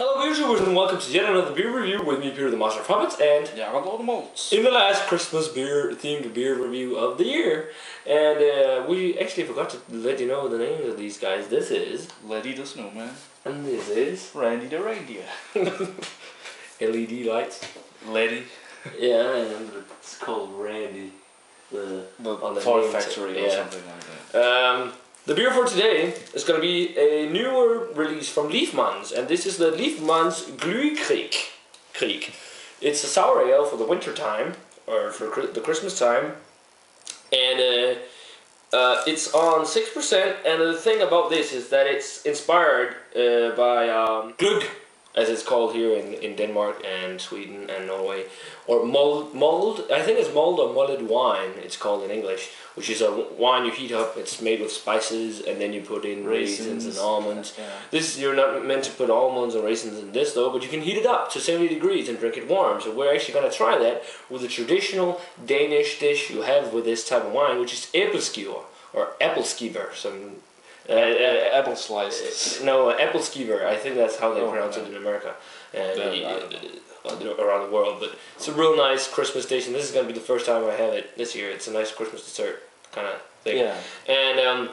Hello beer viewers and welcome to yet another beer review with me, Peter the Master of Puppets, and in the last Christmas themed beer review of the year. And we actually forgot to let you know the names of these guys. This is Letty the Snowman. And this is Randy the Reindeer. LED lights. Letty. Yeah, and it's called Randy. The toy factory or something like that. The beer for today is going to be a newer release from Liefmans, and this is the Liefmans Glühkriek. It's a sour ale for the winter time, or for the Christmas time, and it's on 6%, and the thing about this is that it's inspired by gløgg, as it's called here in Denmark and Sweden and Norway, or mulled, I think it's mulled or mulled wine, it's called in English, which is a wine you heat up. It's made with spices, and then you put in raisins and almonds. Yeah. This, you're not meant to put almonds or raisins in this though, but you can heat it up to 70 degrees and drink it warm. So we're actually going to try that with a traditional Danish dish you have with this type of wine, which is Æbleskiver, or Æbleskiver, some apple slices. No, Æbleskiver. I think that's how they pronounce it in America and around the world. But it's a real nice Christmas dish, and this is going to be the first time I have it this year. It's a nice Christmas dessert kind of thing. Yeah. And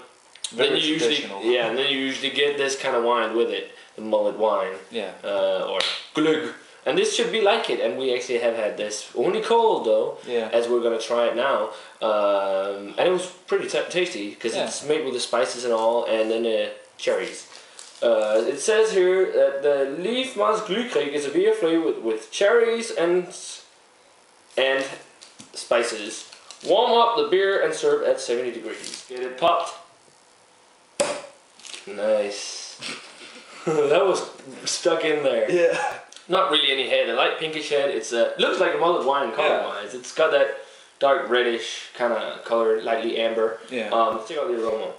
then you usually get this kind of wine with it, the mullet wine. Yeah. Or gløgg. And this should be like it, and we actually have had this only cold though, as we're gonna try it now, and it was pretty tasty because it's made with the spices and all, and then cherries. It says here that the Liefmans Glühkriek is a beer flavored with cherries and spices. Warm up the beer and serve at 70 degrees. Get it popped. Nice. That was stuck in there. Yeah. Not really any head, a light pinkish head. It's looks like a mullet wine color-wise. It's got that dark reddish kind of color, lightly amber. Yeah. Check out the aroma.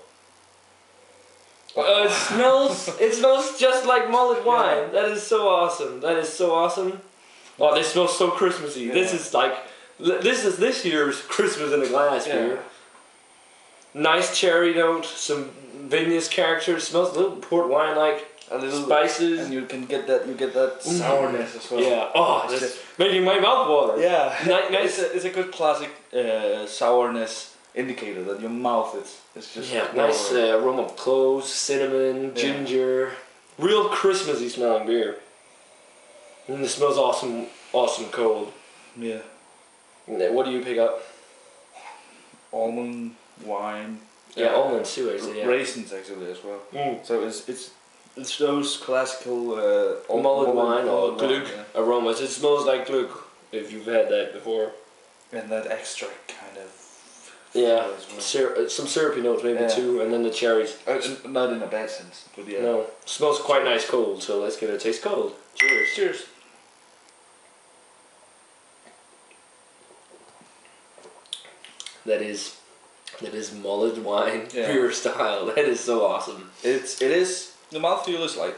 It smells just like mullet wine. Yeah. That is so awesome. That is so awesome. Oh, this smells so Christmassy. Yeah. This is like this year's Christmas in a glass beer. Nice cherry note, some vinous character. It smells a little port wine like. A little spices, and you get that sourness as well. Yeah. Oh, it's making my mouth water. Yeah. Nice. It's a good classic sourness indicator that your mouth is just nice aroma of cloves, cinnamon, ginger. Real Christmassy smelling beer. And it smells awesome cold. Yeah. What do you pick up? Almond wine. Yeah, almonds too actually. Yeah. Raisins actually as well. So it's those classical mullet wine or gløgg aromas. It smells like gløgg if you've had that before. And that extra kind of some syrupy notes maybe too, and then the cherries. Not in a bad sense, but yeah. No, it smells quite nice cold. So let's give it a taste cold. Cheers. Cheers. That is mullet wine pure style. That is so awesome. It is. The mouthfeel is like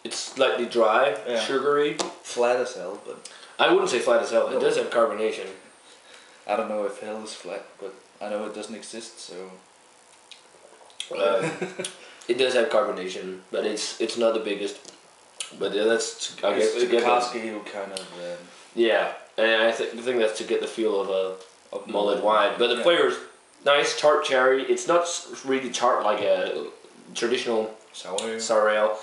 it's slightly dry, sugary, flat as hell, but I wouldn't say flat as hell. It does have carbonation. I don't know if hell is flat, but I know it doesn't exist, so it does have carbonation, but it's not the biggest. But that's I guess to get Cascade kind of. And I think that's to get the feel of mullet wine, but the flavor's nice, tart cherry. It's not really tart like a traditional sour ale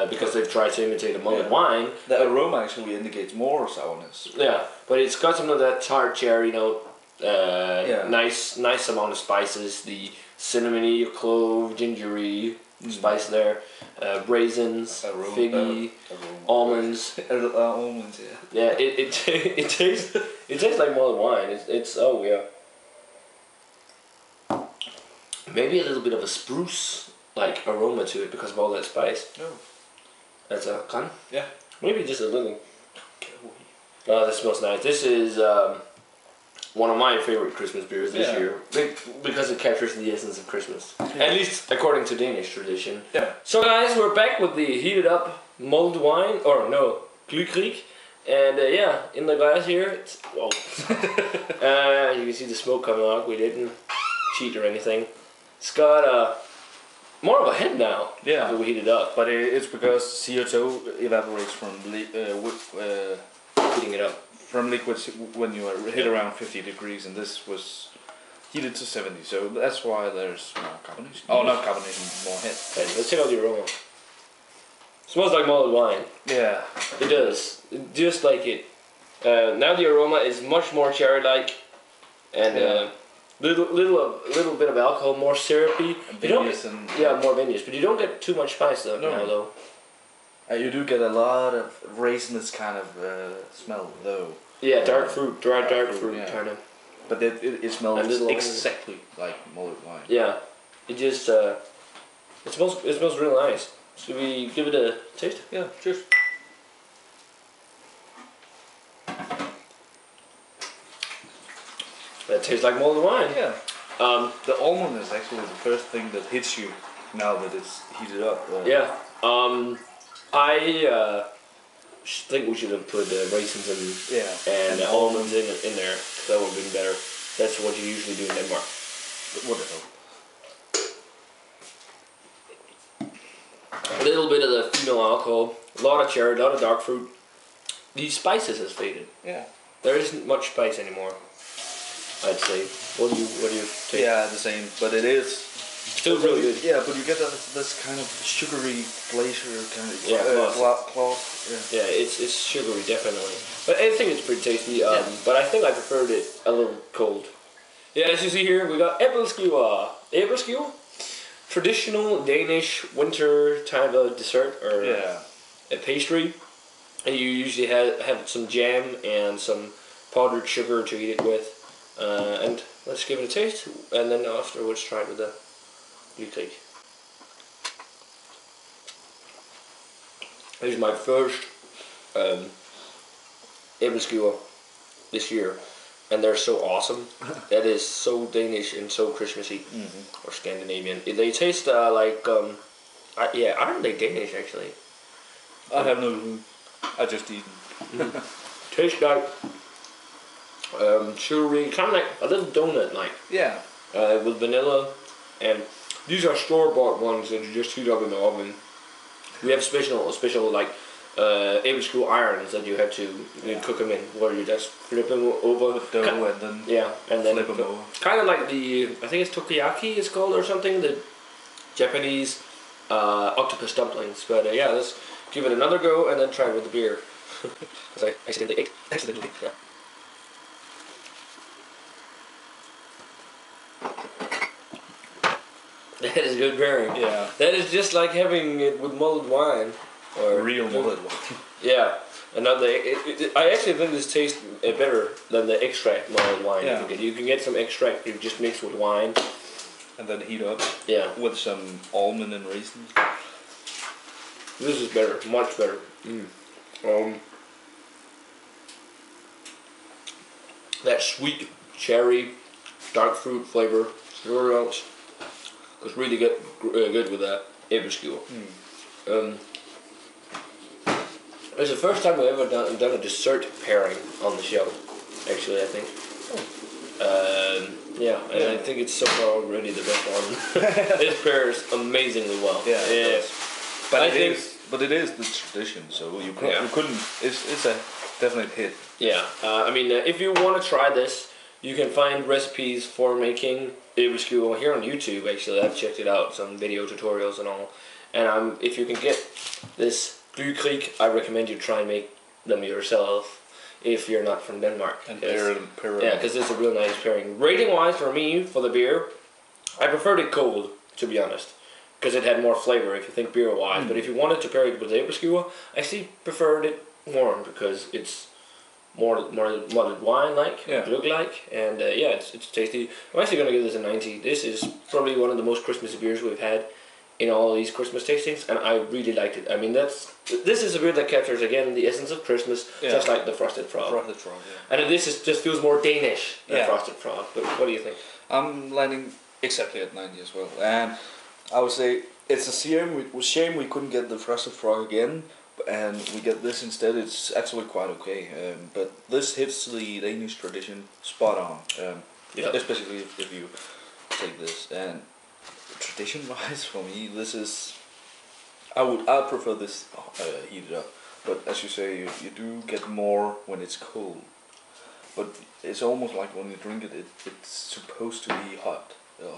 because they've tried to imitate a mullet wine. The aroma actually indicates more sourness. Yeah, but it's got some of that tart cherry note. Nice amount of spices. The cinnamony, clove, gingery spice there. Raisins, figgy, almonds. Almonds, yeah. It tastes like mullet wine. It's maybe a little bit of a spruce like aroma to it because of all that spice. Oh. That's a can? Yeah. Maybe just a little. Oh, this smells nice. This is one of my favorite Christmas beers this year because it captures the essence of Christmas. At least according to Danish tradition. Yeah. So guys, we're back with the heated up mulled wine, or no, Glühkriek. And in the glass here, it's, whoa. You can see the smoke coming out. We didn't cheat or anything. It's got more of a head now. Yeah. After we heat it up. But it's because CO2 evaporates from Heating it up. from liquids when you hit around 50 degrees, and this was heated to 70, so that's why there's more carbonation. Oh, not carbonation, more head. Okay, let's check out the aroma. Smells like mulled wine. Yeah. It does. Just like it. Now the aroma is much more cherry-like, and little bit of alcohol, more syrupy. More vinous, but you don't get too much spice though. No. Now though. You do get a lot of raisinous kind of smell though. Yeah, dark fruit, dark fruit yeah. kind of. But it smells exactly like mulled wine. Yeah, it just it smells really nice. Should we give it a taste? Yeah, cheers. That tastes like mulled wine. Yeah. The almond is actually the first thing that hits you now that it's heated up. Yeah. I think we should have put raisins and almonds in there. That would have been better. That's what you usually do in Denmark. Whatever. A little bit of the phenol alcohol, a lot of cherry, a lot of dark fruit. The spices has faded. Yeah. There isn't much spice anymore, I'd say. What do you take? Yeah, the same, but it is still really good. Yeah, but you get this kind of sugary glacier kind of cloth. Yeah, it's sugary definitely. But I think it's pretty tasty. But I think I preferred it a little cold. Yeah, as you see here, we got Æbleskiver. Æbleskiver? Traditional Danish winter type of dessert or a pastry. And you usually have some jam and some powdered sugar to eat it with. And let's give it a taste, and then afterwards try it with the Glühkriek. This is my first Æbleskiver this year, and they're so awesome. That is so Danish and so Christmassy, or Scandinavian. They taste like, aren't they Danish actually? I have no clue. I just eat them. Taste like sugary, kind of like a little donut like. Yeah. With vanilla, and these are store-bought ones that you just heat up in the oven. We have special like Æbleskiver irons that you have to cook them in, where you just flip them over the dough and then flip them over. Kind of like I think it's takoyaki it's called or something, the Japanese octopus dumplings. But let's give it another go and then try it with the beer. Because I accidentally ate. Yeah. That is good pairing. Yeah. That is just like having it with mulled wine. Or real mulled wine. Yeah. Another. I actually think this tastes better than the extract mulled wine. Yeah. You can get some extract you just mix with wine. And then heat up. Yeah. With some almond and raisins. This is better. Much better. That sweet cherry, dark fruit flavor. It's really good with that Æbleskiver. It's the first time we've ever done a dessert pairing on the show. Actually, I think. And I think it's so far already the best one. It pairs amazingly well. Yeah. But it is the tradition, so you couldn't. It's a definite hit. Yeah. If you want to try this, you can find recipes for making Æbleskiver here on YouTube. Actually, I've checked it out, some video tutorials and all. And if you can get this Glühkriek, I recommend you try and make them yourself if you're not from Denmark. And pair them. Yeah, because it's a real nice pairing. Rating wise for me, for the beer, I preferred it cold, to be honest, because it had more flavor if you think beer wise. But if you wanted to pair it with Æbleskiver, I actually preferred it warm because it's more mulled wine like, glück-like, and it's tasty. I'm actually going to give this a 90. This is probably one of the most Christmassy beers we've had in all these Christmas tastings, and I really liked it. I mean, this is a beer that captures again the essence of Christmas, just like the Frosted Frog. And this just feels more Danish than Frosted Frog. But what do you think? I'm landing exactly at 90 as well, and I would say it's a shame we couldn't get the Frosted Frog again. And we get this instead. It's actually quite okay, but this hits the Danish tradition spot on, especially if you take this. And tradition-wise, for me, this is. I prefer this heated up, but as you say, you do get more when it's cold. But it's almost like when you drink it, it's supposed to be hot,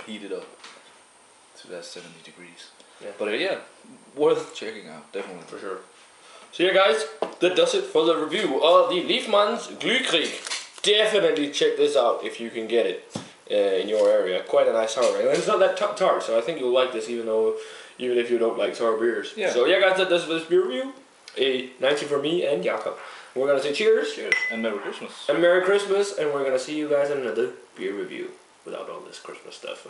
heated up to that 70 degrees. Yeah. But yeah, worth checking out, definitely. For sure. So yeah guys, that does it for the review of the Liefmans Glühkriek. Definitely check this out if you can get it in your area. Quite a nice sour ale. And it's not that tart, so I think you'll like this even if you don't like sour beers. Yeah. So yeah guys, that does it for this beer review. A 90 for me and Jakob. We're gonna say cheers. Cheers. And Merry Christmas. And Merry Christmas, and we're gonna see you guys in another beer review without all this Christmas stuff.